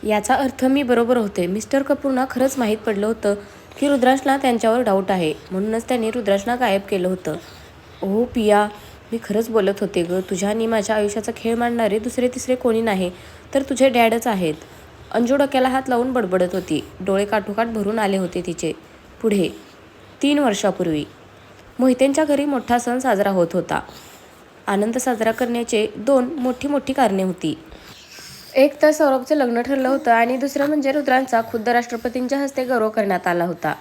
याचा अर्थ मी बरोबर होते. मिस्टर कपूरना खरंच माहीत पडलं होतं की रुद्रांशला त्यांच्यावर डाऊट आहे, म्हणूनच त्यांनी रुद्रांशला गायब केलं होतं. ओह पिया, मी खरंच बोलत होते ग. तुझ्या आणि माझ्या आयुष्याचा खेळ मांडणारे दुसरे तिसरे कोणी नाही तर तुझे डॅडच आहेत. अंजू डोक्याला हात लावून बडबडत होती. डोळे काठोकाठ भरून आले होते तिचे. पुढे 3 वर्षापूर्वी मोहितेंच्या घरी मोठा सण साजरा होत होता. आनंद साजरा करण्याचे 2 मोठी कारणे होती. एक तर सौरभचं लग्न ठरलं होतं आणि दुसरं म्हणजे रुद्रांचा खुद्द राष्ट्रपतींच्या हस्ते गौरव करण्यात आला होता.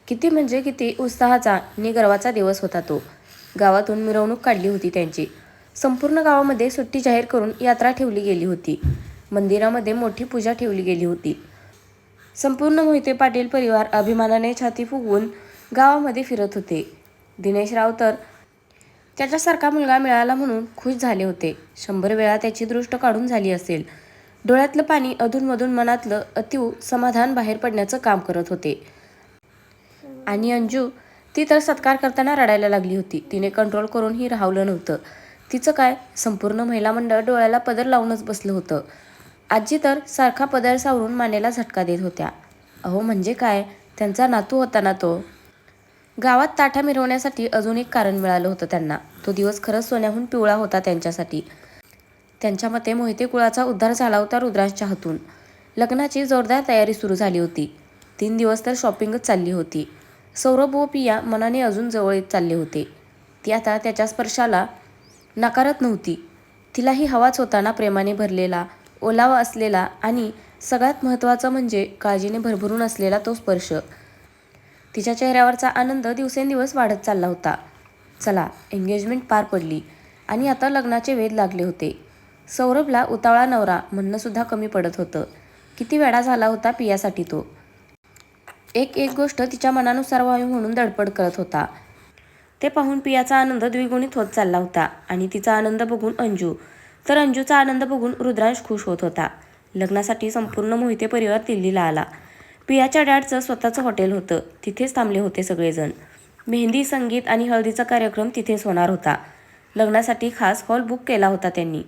किती म्हणजे किती उत्साहाचा आणि गर्वाचा दिवस होता तो. गावातून मिरवणूक काढली होती त्यांची. संपूर्ण गावामध्ये सुट्टी जाहीर करून यात्रा ठेवली गेली होती. मंदिरामध्ये मोठी पूजा ठेवली गेली होती. संपूर्ण मोहिते पाटील परिवार अभिमानाने छाती फुगवून गावामध्ये फिरत होते. दिनेश राव तर त्याच्यासारखा मुलगा मिळाला म्हणून खुश झाले होते. 100 वेळा त्याची दृष्ट काढून झाली असेल. डोळ्यातलं पाणी अधूनमधून मनातलं अतीव समाधान बाहेर पडण्याचं काम करत होते. आणि अंजू, ती तर सत्कार करताना रडायला लागली होती. तिने कंट्रोल करूनही राहवलं नव्हतं. तिचं काय, संपूर्ण महिला मंडळ डोळ्याला पदर लावूनच बसलं होतं. आजी तर सारखा पदर सावरून मानेला झटका देत होत्या. अहो म्हणजे काय, त्यांचा नातू होता ना तो. गावात ताठा मिरवण्यासाठी अजून एक कारण मिळालं होतं त्यांना. तो दिवस खरंच सोन्याहून पिवळा होता त्यांच्यासाठी. त्यांच्या मते मोहिते कुळाचा उद्धार झाला होता रुद्रांशच्या हातून. लग्नाची जोरदार तयारी सुरू झाली होती. 3 दिवस तर शॉपिंगच चालली होती. सौरभ व पिया मनाने अजून जवळ येत चालले होते. ती आता त्याच्या स्पर्शाला नाकारत नव्हती. तिलाही हवाच होता ना प्रेमाने भरलेला, ओलावा असलेला आणि सगळ्यात महत्त्वाचं म्हणजे काळजीने भरभरून असलेला तो स्पर्श. तिच्या चेहऱ्यावरचा आनंद दिवसेंदिवस वाढत चालला होता. चला, एंगेजमेंट पार पडली आणि आता लग्नाचे वेध लागले होते. सौरभला उतावळा नवरा म्हणणंसुद्धा कमी पडत होतं. किती वेडा झाला होता पियासाठी तो. एक गोष्ट तिच्या मनानुसार व्हावी म्हणून धडपड करत होता. ते पाहून पियाचा आनंद द्विगुणित होत चालला होता आणि तिचा आनंद बघून अंजू, तर अंजूचा आनंद बघून रुद्रांश खुश होत होता. लग्नासाठी संपूर्ण मोहिते परिवार दिल्लीला आला. पियाच्या डॅडचं स्वतःचं हॉटेल होतं. तिथेच थांबले होते सगळेजण. मेहंदी, संगीत आणि हळदीचा कार्यक्रम तिथेच होणार होता. लग्नासाठी खास हॉल बुक केला होता त्यांनी.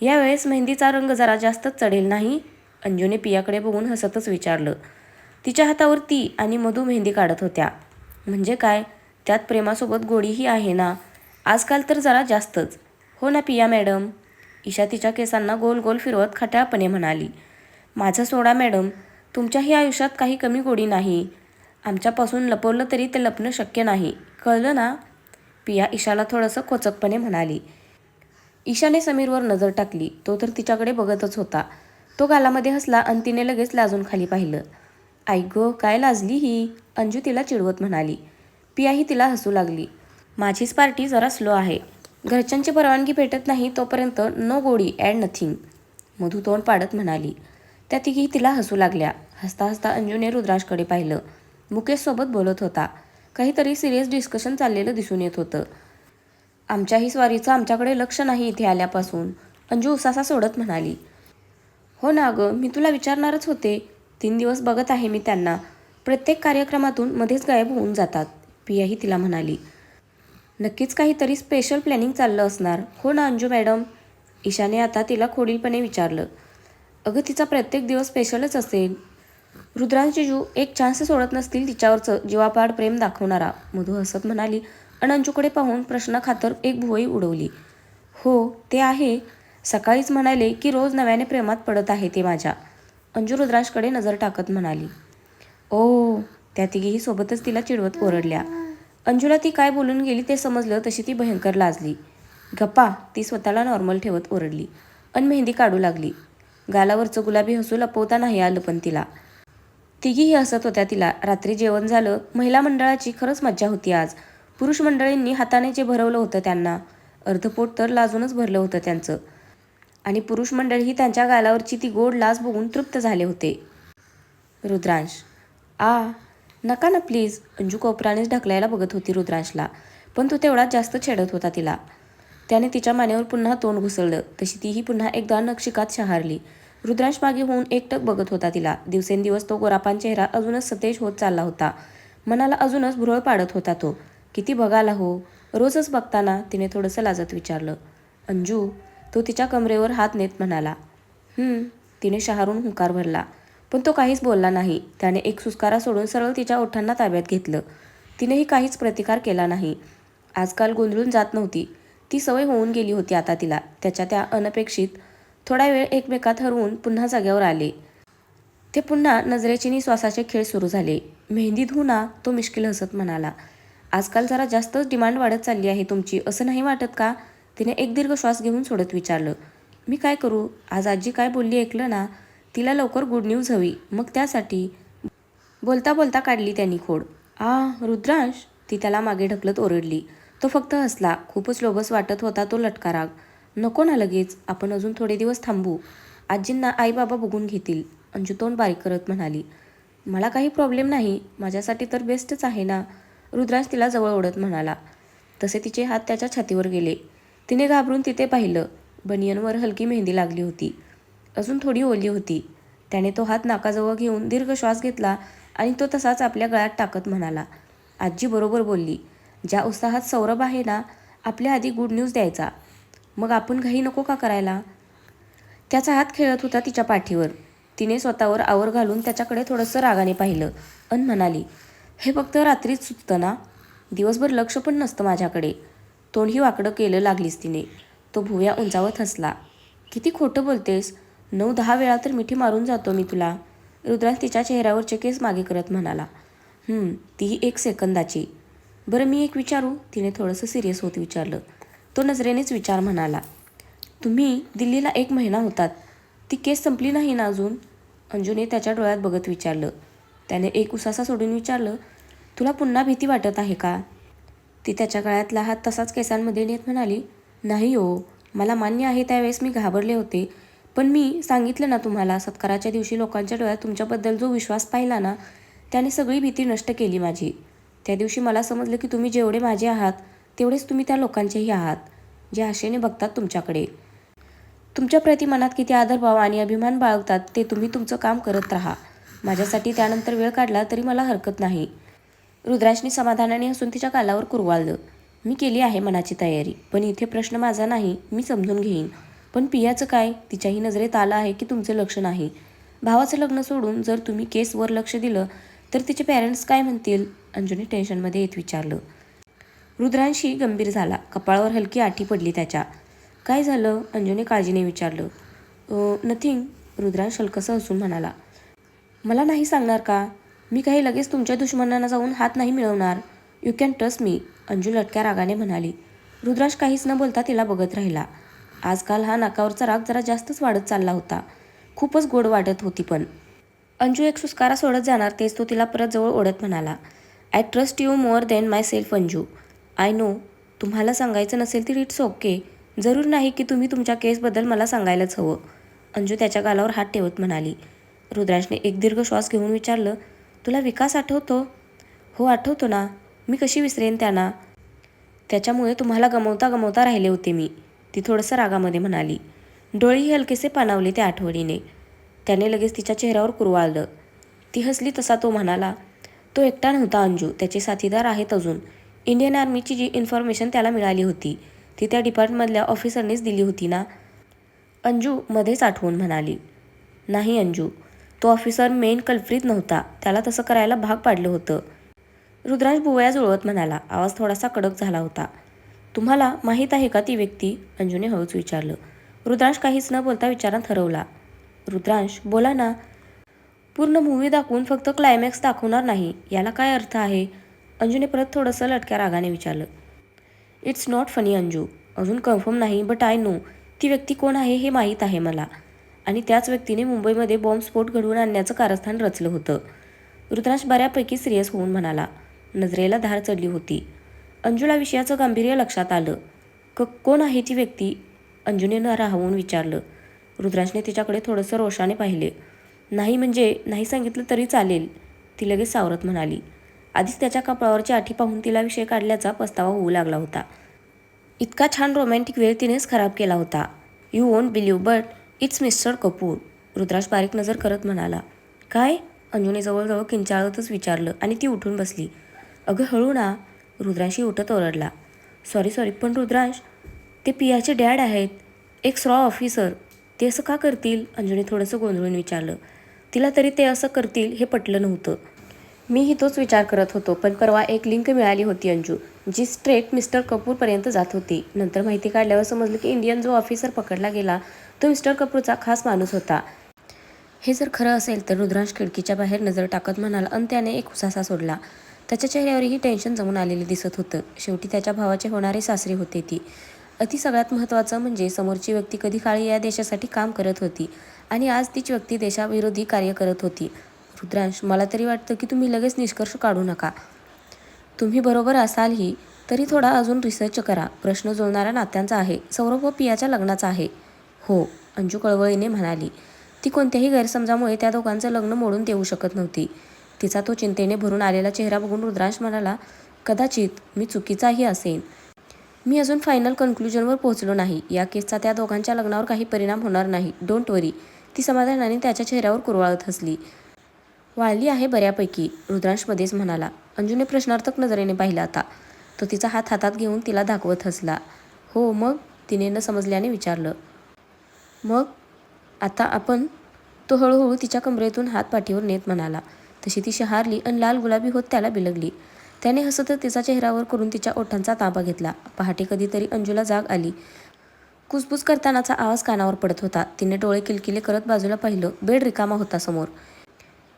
यावेळेस मेहंदीचा रंग जरा जास्तच चढेल नाही? अंजूने पियाकडे बघून हसतच विचारलं. तिच्या हातावर ती आणि मधू मेहंदी काढत होत्या. म्हणजे काय, त्यात प्रेमासोबत गोडीही आहे ना? आजकाल तर जरा जास्तच. हो ना पिया मॅडम? ईशा तिच्या केसांना गोल गोल फिरवत खट्याळपणे म्हणाली. माझं सोडा मॅडम, तुमच्याही आयुष्यात काही कमी गोडी नाही. आमच्यापासून लपवलं तरी ते लपणं शक्य नाही, कळलं ना? पिया ईशाला थोडंसं खोचकपणे म्हणाली. ईशाने समीरवर नजर टाकली. तो तर तिच्याकडे बघतच होता. तो गालामध्ये हसला आणि तिने लगेच लाजून खाली पाहिलं. आई गं, काय लाजली ही? अंजू तिला चिडवत म्हणाली. पियाही तिला हसू लागली. माझीच पार्टी जरा स्लो आहे. घरच्यांची परवानगी भेटत नाही तोपर्यंत नो गोडी ॲड नथिंग, मधू तोंड पाडत म्हणाली. त्या तिघी तिला हसू लागल्या. हसता हसता अंजूने रुद्रांशकडे पाहिलं. मुकेशसोबत बोलत होता. काहीतरी सिरियस डिस्कशन चाललेलं दिसून येत होतं. आमच्याही स्वारीचं आमच्याकडे लक्ष नाही इथे आल्यापासून, अंजू उसासा सोडत म्हणाली. हो ना गं, मी तुला विचारणारच होते. 3 दिवस बघत आहे मी त्यांना. प्रत्येक कार्यक्रमातून मध्येच गायब होऊन जातात, पियाही तिला म्हणाली. नक्कीच काहीतरी स्पेशल प्लॅनिंग चाललं असणार, हो ना अंजू मॅडम? ईशाने आता तिला खोडीलपणे विचारलं. अगं तिचा प्रत्येक दिवस स्पेशलच असेल. रुद्रांश जिजू एक चान्स सोडत नसतील तिच्यावरचं जीवापाड प्रेम दाखवणारा, मधू हसत म्हणाली आणि अंजूकडे पाहून प्रश्नाखातर एक भुवई उडवली. हो ते आहे. सकाळीच म्हणाले की रोज नव्याने प्रेमात पडत आहे ते माझ्या, अंजू रुद्रांशकडे नजर टाकत म्हणाली. ओ, त्या तिघीही सोबतच तिला चिडवत ओरडल्या. अंजूला ती काय बोलून गेली ते समजलं तशी ती भयंकर लाजली. गप्पा, ती स्वतःला नॉर्मल ठेवत ओरडली आणि मेहंदी काढू लागली. गालावरचं गुलाबी हसू लपवता नाही आलं पण तिला. तिघीही हसत होत्या तिला. रात्री जेवण झालं. महिला मंडळाची खरंच मज्जा होती आज. पुरुष मंडळींनी हाताने जे भरवलं होतं त्यांना, अर्धपोट तर लाजूनच भरलं होतं त्यांचं. आणि पुरुष मंडळीही त्यांच्या गालावरची ती गोड लाज बघून तृप्त झाले होते. रुद्रांश, नका ना प्लीज, अंजू कोपरानेच ढकलायला बघत होती रुद्रांशला. पण तो तेवढाच जास्त छेडत होता तिला. त्याने तिच्या मानेवर पुन्हा तोंड घुसळलं. तशी तीही पुन्हा एकदा नक्षिकात शहारली. रुद्रांश मागे होऊन एकटक बघत होता तिला. दिवसेंदिवस तो गोरापान चेहरा अजूनच सतेज होत चालला होता. मनाला अजूनच भुरळ पाडत होता तो. किती बघाला हो? रोजच बघताना, तिने थोडंसं लाजत विचारलं. अंजू, तो तिच्या कमरेवर हात नेत म्हणाला. तिने शहारून हुंकार भरला, पण तो काहीच बोलला नाही. त्याने एक सुस्कारा सोडून सरळ तिच्या ओठांना ताब्यात घेतलं. तिनेही काहीच प्रतिकार केला नाही. आजकाल गोंधळून जात नव्हती. ती सवय होऊन गेली होती आता तिला. त्याच्या त्या अनपेक्षित थोडा वेळ एकमेकात हरवून पुन्हा जाग्यावर आले. ते पुन्हा नजरेची नि श्वासाचे खेळ सुरू झाले. मेहंदी धू ना, तो मिश्किल हसत म्हणाला. आजकाल जरा जास्तच डिमांड वाढत चालली आहे तुमची, असं नाही वाटत का? तिने एक दीर्घ श्वास घेऊन सोडत विचारलं. मी काय करू? आज आजी काय बोलली ऐकलं ना? तिला लवकर गुड न्यूज हवी, मग त्यासाठी. बोलता बोलता काढली त्यांनी खोड. रुद्रांश, ती त्याला मागे ढकलत ओरडली. तो फक्त हसला. खूपच लोभस वाटत होता तो लटका राग. नको ना लगेच, आपण अजून थोडे दिवस थांबू. आजींना आई बाबा बघून घेतील, अंजू तोंड बारीक करत म्हणाली. मला काही प्रॉब्लेम नाही, माझ्यासाठी तर बेस्टच आहे ना, रुद्रांश तिला जवळ ओढत म्हणाला. तसे तिचे हात त्याच्या छातीवर गेले. तिने घाबरून तिथे पाहिलं. बनियनवर हलकी मेहंदी लागली होती, अजून थोडी ओली होती. त्याने तो हात नाकाजवळ घेऊन दीर्घ श्वास घेतला आणि तो तसाच आपल्या गळ्यात टाकत म्हणाला. आजी बरोबर बोलली. ज्या उत्साहात सौरभ आहे ना आपल्या आधी गुड न्यूज द्यायचा, मग आपण घाई नको का करायला? त्याचा हात खेळत होता तिच्या पाठीवर. तिने स्वतःवर आवर घालून त्याच्याकडे थोडंसं रागाने पाहिलं अन म्हणाली, हे फक्त रात्रीच सुचतं ना, दिवसभर लक्ष पण नसतं माझ्याकडे. तोंडही वाकडं केलं लागलीस तिने. तो भुवया उंचावत हसला. किती खोटं बोलतेस, 9-10 वेळा तर मिठी मारून जातो मी तुला, रुद्रांश तिच्या चेहऱ्यावरचे केस मागे करत म्हणाला. तीही 1 सेकंदाची. बरं मी एक विचारू? तिने थोडंसं सिरियस होत विचारलं. तो नजरेनेच विचार म्हणाला. तुम्ही दिल्लीला 1 महिना होतात, ती केस संपली नाही ना अजून? अंजूने त्याच्या डोळ्यात बघत विचारलं. त्याने एक उसासा सोडून विचारलं, तुला पुन्हा भीती वाटत आहे का? ती त्याच्या गळ्यातला हात तसाच केसांमध्ये नेत म्हणाली, नाही हो, मला मान्य आहे त्यावेळेस मी घाबरले होते, पण मी सांगितलं ना तुम्हाला, सत्काराच्या दिवशी लोकांच्या डोळ्यात तुमच्याबद्दल जो विश्वास पाहिला ना, त्याने सगळी भीती नष्ट केली माझी. त्या दिवशी मला समजलं की तुम्ही जेवढे माझे आहात तेवढेच तुम्ही त्या लोकांचेही आहात, जे आशेने बघतात तुमच्याकडे. तुमच्या प्रति मनात किती आदरभाव आणि अभिमान बाळगतात ते तुम्ही तुमचं काम करत राहा. माझ्यासाठी त्यानंतर वेळ काढला तरी मला हरकत नाही. रुद्रांशने समाधानाने हसून तिच्या गालावर कुरवाळलं. मी केली आहे मनाची तयारी, पण इथे प्रश्न माझा नाही, मी समजून घेईन. पण पियाचं काय? तिच्याही नजरेत आलं आहे की तुमचं लक्ष नाही. भावाचं लग्न सोडून जर तुम्ही केसवर लक्ष दिलं तर तिचे पॅरेंट्स काय म्हणतील? अंजूने टेन्शनमध्ये येत विचारलं. रुद्रांशी गंभीर झाला. कपाळावर हलकी आठी पडली त्याच्या. काय झालं? अंजूने काळजीने विचारलं. नथिंग, रुद्रांश हलकंसं हसून म्हणाला. मला नाही सांगणार का? मी काही लगेच तुमच्या दुश्मनांना जाऊन हात नाही मिळवणार. You can trust me, Anju लटक्या रागाने म्हणाली. रुद्रांश काहीच न बोलता तिला बघत राहिला. आजकाल हा नाकावरचा राग जरा जास्तच वाढत चालला होता. खूपच गोड वाटत होती पण. अंजू एक सुस्कारा सोडत जाणार तेच तो तिला परत जवळ ओढत म्हणाला. I trust you more than my self Anju. I know, तुम्हाला सांगायचं नसेल तर इट्स ओके. जरूर नाही की तुम्ही तुमच्या केसबद्दल मला सांगायलाच हवं, अंजू त्याच्या गालावर हात ठेवत म्हणाली. रुद्रांशने एक दीर्घ श्वास घेऊन विचारलं, तुला विकास आठवतो? हो आठवतो ना, मी कशी विसरेन त्यांना. त्याच्यामुळे तुम्हाला गमवता गमवता राहिले होते मी, ती थोडंसं रागामध्ये म्हणाली. डोळेही हलकेसे पाणावले त्या आठवणीने. त्याने लगेच तिच्या चेहऱ्यावर कुरवाळलं. ती हसली तसा तो म्हणाला, तो एकटा नव्हता अंजू, त्याचे साथीदार आहेत अजून. इंडियन आर्मीची जी इन्फॉर्मेशन त्याला मिळाली होती ती त्या डिपार्टमधल्या ऑफिसरनेच दिली होती ना, अंजू मध्येच आठवून म्हणाली. नाही अंजू, तो ऑफिसर मेन कल्प्रिट नव्हता, त्याला तसं करायला भाग पाडलं होतं. रुद्रांश भुवया जुळवत म्हणाला. आवाज थोडासा कडक झाला होता. तुम्हाला माहीत आहे का ती व्यक्ती? अंजूने हळूच विचारलं. रुद्रांश काहीच न बोलता विचारात हरवला. रुद्रांश बोला ना. पूर्ण मूवी दाखवून फक्त क्लायमॅक्स दाखवणार नाही, याला काय अर्थ आहे? अंजूने परत थोडंसं लटक्या रागाने विचारलं. इट्स नॉट फनी अंजू, अजून कन्फर्म नाही, बट आय नो ती व्यक्ती कोण आहे हे माहीत आहे मला. आणि त्याच व्यक्तीने मुंबईमध्ये बॉम्बस्फोट घडवून आणण्याचं कारस्थान रचलं होतं. रुद्रांश बऱ्यापैकी सिरियस होऊन म्हणाला. नजरेला धार चढली होती. अंजूला विषयाचं गांभीर्य लक्षात आलं. कोण आहे ती व्यक्ती? अंजूने न राहवून विचारलं. रुद्रांशने तिच्याकडे थोडंसं रोषाने पाहिले. नाही म्हणजे नाही सांगितलं तरी चालेल, ती लगेच सावरत म्हणाली. आधीच त्याच्या कपाळावरची आठी पाहून तिला विषय काढल्याचा पस्तावा होऊ लागला होता. इतका छान रोमॅन्टिक वेळ तिनेच खराब केला होता. You won't believe but it's mister Kapoor, Rudransh बारीक नजर करत म्हणाला. काय? अंजूने जवळजवळ किंचाळतच विचारलं आणि ती उठून बसली. अगं हळू ना, रुद्रांशी उठत ओरडला. सॉरी पण रुद्रांश, ते पियाचे डॅड आहेत, एक स्रॉ ऑफिसर. ते असं का करतील? अंजूने थोडंसं गोंधळून विचारलं. तिला तरी ते असं करतील हे पटलं नव्हतं. मीही तोच विचार करत होतो, पण परवा एक लिंक मिळाली होती अंजू, जी स्ट्रेट मिस्टर कपूरपर्यंत जात होती. नंतर माहिती काढल्यावर समजलं की इंडियन जो ऑफिसर पकडला गेला तो मिस्टर कपूरचा खास माणूस होता. हे जर खरं असेल तर रुद्रांश खिडकीच्या बाहेर नजर टाकत म्हणाला आणि त्याने एक उसासा सोडला. त्याच्या चेहऱ्यावरही टेन्शन जमून आलेले दिसत होतं. शेवटी त्याच्या भावाचे होणारे सासरे होते ती. सगळ्यात महत्त्वाचं म्हणजे समोरची व्यक्ती कधी काळी या देशासाठी काम करत होती आणि आज तीच व्यक्ती देशाविरोधी कार्य करत होती. रुद्रांश, मला तरी वाटतं की तुम्ही लगेच निष्कर्ष काढू नका. तुम्ही बरोबर असालही तरी थोडा अजून रिसर्च करा. प्रश्न जुळणाऱ्या नात्यांचा आहे. सौरभ व पियाच्या लग्नाचा आहे. हो, अंजू कळवळीने म्हणाली. ती कोणत्याही गैरसमजामुळे त्या दोघांचं लग्न मोडून देऊ शकत नव्हती. तिचा तो चिंतेने भरून आलेला चेहरा बघून रुद्रांश म्हणाला, कदाचित मी चुकीचाही असेन. मी अजून फायनल कन्क्लुजनवर पोहोचलो नाही. या केसचा त्या दोघांच्या लग्नावर काही परिणाम होणार नाही. डोंट वरी. ती समाधानाने त्याच्या चेहऱ्यावर कुरवाळत हसली. वाळली आहे बऱ्यापैकी, रुद्रांश मध्येच म्हणाला. अंजूने प्रश्नार्थक नजरेने पाहिला आता. तो तिचा हात हातात घेऊन तिला दाखवत हसला. हो मग? तिने न समजल्याने विचारलं. मग आता आपण? तो हळूहळू तिच्या कमरेतून हात पाठीवर नेत म्हणाला. तशी ती शहारली आणि लाल गुलाबी होत त्याला बिलगली. त्याने हसतच तिचा चेहऱ्यावर करून तिच्या ओठांचा ताबा घेतला. पहाटे कधीतरी अंजूला जाग आली. कुसबुस करतानाचा आवाज कानावर पडत होता. तिने डोळे किलकिले करत बाजूला पाहिलं. बेड रिकामा होता समोर.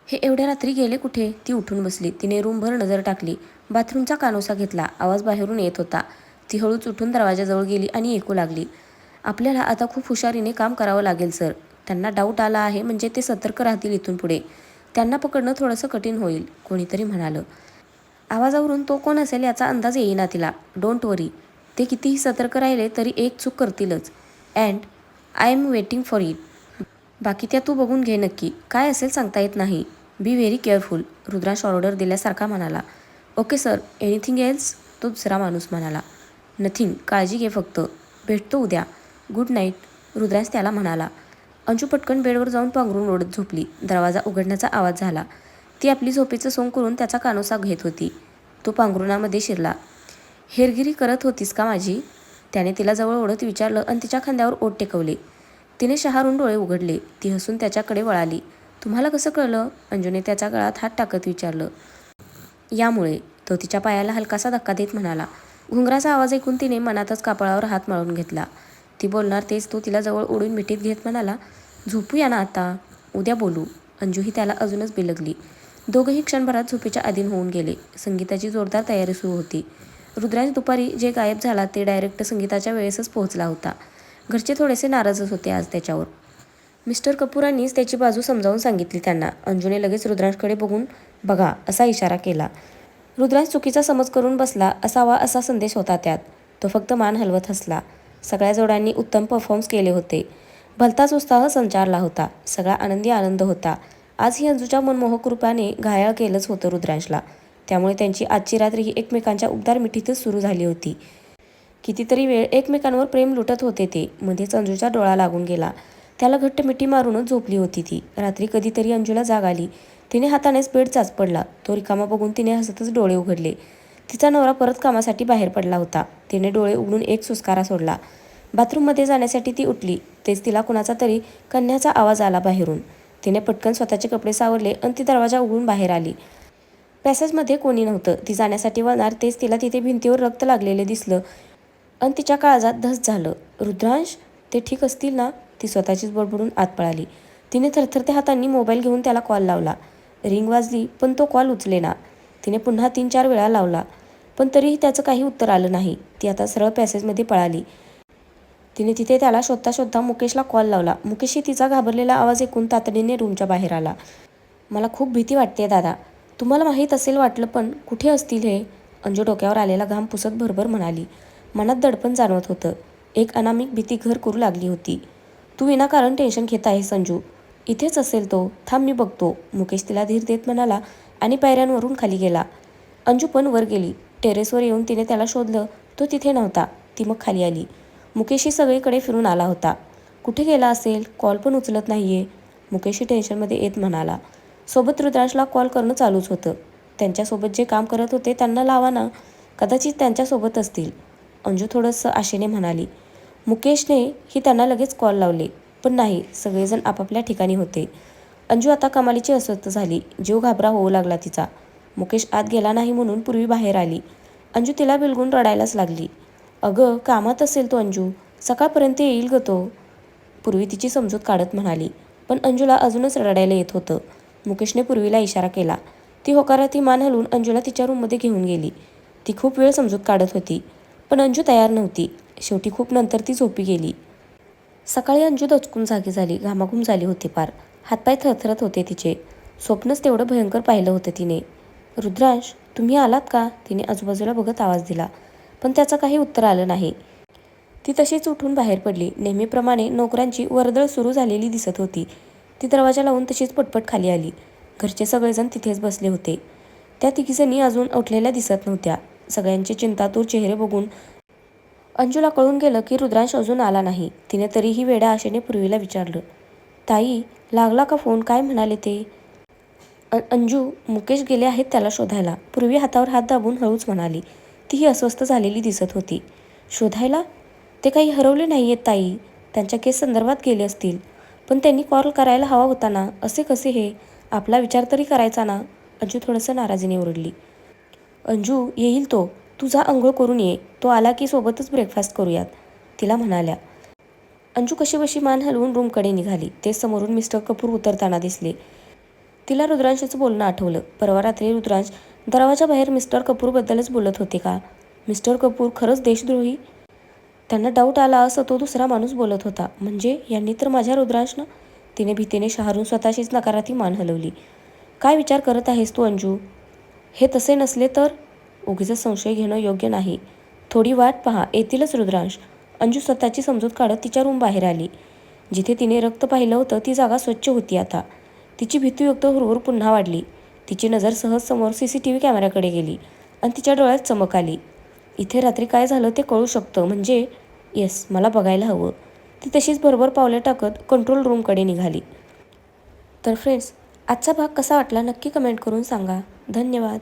हे एवढ्या रात्री गेले कुठे? ती उठून बसली. तिने रूमभर नजर टाकली. बाथरूमचा कानोसा घेतला. आवाज बाहेरून येत होता. ती हळूच उठून दरवाजाजवळ गेली आणि ऐकू लागली. आपल्याला आता खूप हुशारीने काम करावं लागेल सर. त्यांना डाऊट आला आहे म्हणजे ते सतर्क राहतील इथून पुढे. त्यांना पकडणं थोडंसं कठीण होईल, कोणीतरी म्हणालं. आवाजावरून तो कोण असेल याचा अंदाज येईना तिला. डोंट वरी. ते कितीही सतर्क राहिले तरी एक चूक करतीलच. And I am waiting for it. बाकी त्या तू बघून घे नक्की. काय असेल सांगता येत नाही. Be very careful, Rudransh order दिल्यासारखा म्हणाला. Okay sir, anything else? तो दुसरा माणूस म्हणाला. नथिंग, काळजी घे फक्त. भेटतो उद्या. गुड नाईट, रुद्रांश त्याला म्हणाला. अंजू पटकन बेडवर जाऊन पांघरून ओढत झोपली. दरवाजा उघडण्याचा आवाज झाला. ती आपली झोपेचं सोंग करून त्याचा कानोसा घेत होती. तो पांघरुणामध्ये शिरला. हेरगिरी करत होतीस का माझी? त्याने तिला जवळ ओढत विचारलं आणि तिच्या खांद्यावर ओठ टेकवले. तिने शहारून डोळे उघडले. ती हसून त्याच्याकडे वळाली. तुम्हाला कसं कळलं? अंजूने त्याच्या गळात हात टाकत विचारलं. यामुळे, तो तिच्या पायाला हलकासा धक्का देत म्हणाला. घुंगराचा आवाज ऐकून तिने मनातच कापळावर हात माळून घेतला. ती बोलणार तेच तो तिला जवळ ओढून मिठीत घेत म्हणाला. झोपूया ना आता, उद्या बोलू. अंजूही त्याला अजूनच बिलगली. दोघंही क्षणभरात झोपेच्या अधीन होऊन गेले. संगीताची जोरदार तयारी सुरू होती. रुद्रांश दुपारी जे गायब झाला ते डायरेक्ट संगीताच्या वेळेसच पोहोचला होता. घरचे थोडेसे नाराजच होते आज त्याच्यावर. मिस्टर कपूरांनीच त्याची बाजू समजावून सांगितली त्यांना. अंजूने लगेच रुद्रांशकडे बघून बघा असा इशारा केला. रुद्रांश चुकीचा समज करून बसला असावा असा संदेश होता त्यात. तो फक्त मान हलवत हसला. सगळ्या जोड्यांनी उत्तम परफॉर्म्स केले होते. भलताच उत्साह संचारला होता. सगळा आनंदी आनंद होता. आजही अंजूच्या मनमोहक रूपाने घायाळ केलंच होतं रुद्रांशला. त्यामुळे त्यांची आजची रात्री ही एकमेकांच्या उबदार मिठीतच सुरू झाली होती. कितीतरी वेळ एकमेकांवर प्रेम लुटत होते ते. मध्येच अंजूचा डोळा लागून गेला. त्याला घट्ट मिठी मारूनच झोपली होती ती. रात्री कधीतरी अंजूला जाग आली. तिने हातानेच बेड चाचपडला. तो रिकामा बघून तिने हसतच डोळे उघडले. तिचा नवरा परत कामासाठी बाहेर पडला होता. तिने डोळे उघडून एक सुस्कारा सोडला. बाथरूममध्ये जाण्यासाठी ती उठली. तेच तिला कुणाचा तरी कण्याचा आवाज आला बाहेरून. तिने पटकन स्वतःचे कपडे सावरले आणि ती दरवाजा उघडून बाहेर आली. पॅसेजमध्ये कोणी नव्हतं. ती जाण्यासाठी वळणार तेच तिला तिथे भिंतीवर रक्त लागलेले दिसलं आणि तिच्या काळजात धस झालं. रुद्रांश, ते ठीक असतील ना? ती स्वतःचीच बडबडून आत पळाली. तिने थरथरत्या हातांनी मोबाईल घेऊन त्याला कॉल लावला. रिंग वाजली पण तो कॉल उचलेना. तिने पुन्हा 3-4 वेळा लावला पण तरीही त्याचं काही उत्तर आलं नाही. ती आता सरळ पॅसेजमध्ये पळाली. तिने तिथे त्याला शोधता शोधता मुकेशला कॉल लावला. मुकेशही तिचा घाबरलेला आवाज ऐकून तातडीने रूमच्या बाहेर आला. मला खूप भीती वाटते दादा. तुम्हाला माहीत असेल वाटलं पण कुठे असतील हे? अंजू डोक्यावर आलेला घाम पुसत भरभर म्हणाली. मनात दडपण जाणवत होतं. एक अनामिक भीती घर करू लागली होती. तू विनाकारण टेन्शन घेत आहेस अंजू. इथेच असेल तो. थांब मी बघतो. मुकेश तिला धीर देत म्हणाला आणि पायऱ्यांवरून खाली गेला. अंजू पण वर गेली. टेरेसवर येऊन तिने त्याला शोधलं. तो तिथे नव्हता. ती मग खाली आली. मुकेशही सगळीकडे फिरून आला होता. कुठे गेला असेल? कॉल पण उचलत नाहीये. मुकेशही टेन्शनमध्ये येत म्हणाला. सोबत रुद्रांशला कॉल करणं चालूच होतं. त्यांच्यासोबत जे काम करत होते त्यांना लावा ना. कदाचित त्यांच्यासोबत असतील. अंजू थोडंसं आशेने म्हणाली. मुकेशने ही त्यांना लगेच कॉल लावले. पण नाही, सगळेजण आपापल्या ठिकाणी होते. अंजू आता कमालीची अस्वस्थ झाली. जीव घाबरा होऊ लागला तिचा. मुकेश आत गेला नाही म्हणून पूर्वी बाहेर आली. अंजू तिला बिलगून रडायलाच लागली. अगं कामात असेल तो अंजू, सकाळपर्यंत येईल ग तो, पूर्वी तिची समजूत काढत म्हणाली. पण अंजूला अजूनच रडायला येत होतं. मुकेशने पूर्वीला इशारा केला. ती होकारार्थी मान हलवून अंजूला तिच्या रूममध्ये घेऊन गेली. ती खूप वेळ समजूत काढत होती, पण अंजू तयार नव्हती. शेवटी खूप नंतर ती झोपी गेली. सकाळी अंजू दचकून जागी झाली. घामाघूम झाली होती पार. हातपाय थरथरत होते तिचे. स्वप्नच तेवढं भयंकर पाहिलं होतं तिने. रुद्रांश, तुम्ही आलात का? तिने आजूबाजूला बघत आवाज दिला, पण त्याचं काही उत्तर आलं नाही. ती तशीच उठून बाहेर पडली. नेहमीप्रमाणे नोकरांची वर्दळ सुरू झालेली दिसत होती. ती दरवाजा लावून तशीच पटपट खाली आली. घरचे सगळेजण तिथेच बसले होते. त्या तिघीजणी अजून उठलेल्या दिसत नव्हत्या. सगळ्यांचे चिंतातूर चेहरे बघून अंजूला कळून गेलं की रुद्रांश अजून आला नाही. तिने तरीही वेड्या आशेने पूर्वीला विचारलं, ताई, लागला का फोन? काय म्हणाले ते? अंजू, मुकेश गेले आहेत त्याला शोधायला, पूर्वी हातावर हात दाबून हळूच म्हणाली. तीही अस्वस्थ झालेली दिसत होती. शोधायला? ते काही हरवले नाही आहेत ताई. त्यांच्या केस संदर्भात गेले असतील. पण त्यांनी कॉल करायला हवा होता ना. असे कसे हे? आपला विचार तरी करायचा ना. अंजू थोडंसं नाराजीने ओरडली. अंजू, येईल तो. तू जा अंघोळ करून ये. तो आला की सोबतच ब्रेकफास्ट करूयात, तिला म्हणाल्या. अंजू कशीबशी मान हलवून रूमकडे निघाली. ते समोरून मिस्टर कपूर उतरताना दिसले. तिला रुद्रांशाचं बोलणं आठवलं. परवा रात्री रुद्रांश दरवाजाबाहेर मिस्टर कपूरबद्दलच बोलत होते का? मिस्टर कपूर खरंच देशद्रोही? त्यांना डाऊट आला असं तो दुसरा माणूस बोलत होता. म्हणजे यांनी तर माझ्या रुद्रांशनं, तिने भीतीने शहारून स्वतःशीच नकारार्थी मान हलवली. काय विचार करत आहेस तू अंजू? हे तसे नसले तर? उगीच संशय घेणं योग्य नाही. थोडी वाट पहा, येतीलच रुद्रांश. अंजू स्वतःची समजूत काढत तिच्या रूम बाहेर आली. जिथे तिने रक्त पाहिलं होतं ती जागा स्वच्छ होती आता. तिची भीतीयुक्त हुरहुर पुन्हा वाढली. तिची नजर सहज समोर CCTV कॅमेऱ्याकडे गेली आणि तिच्या डोळ्यात चमक आली. इथे रात्री काय झालं ते कळू शकतं म्हणजे येस, मला बघायला हवं. ती तशीच भरभर पावले टाकत कंट्रोल रूमकडे निघाली. तर फ्रेंड्स, आजचा भाग कसा वाटला नक्की कमेंट करून सांगा. धन्यवाद.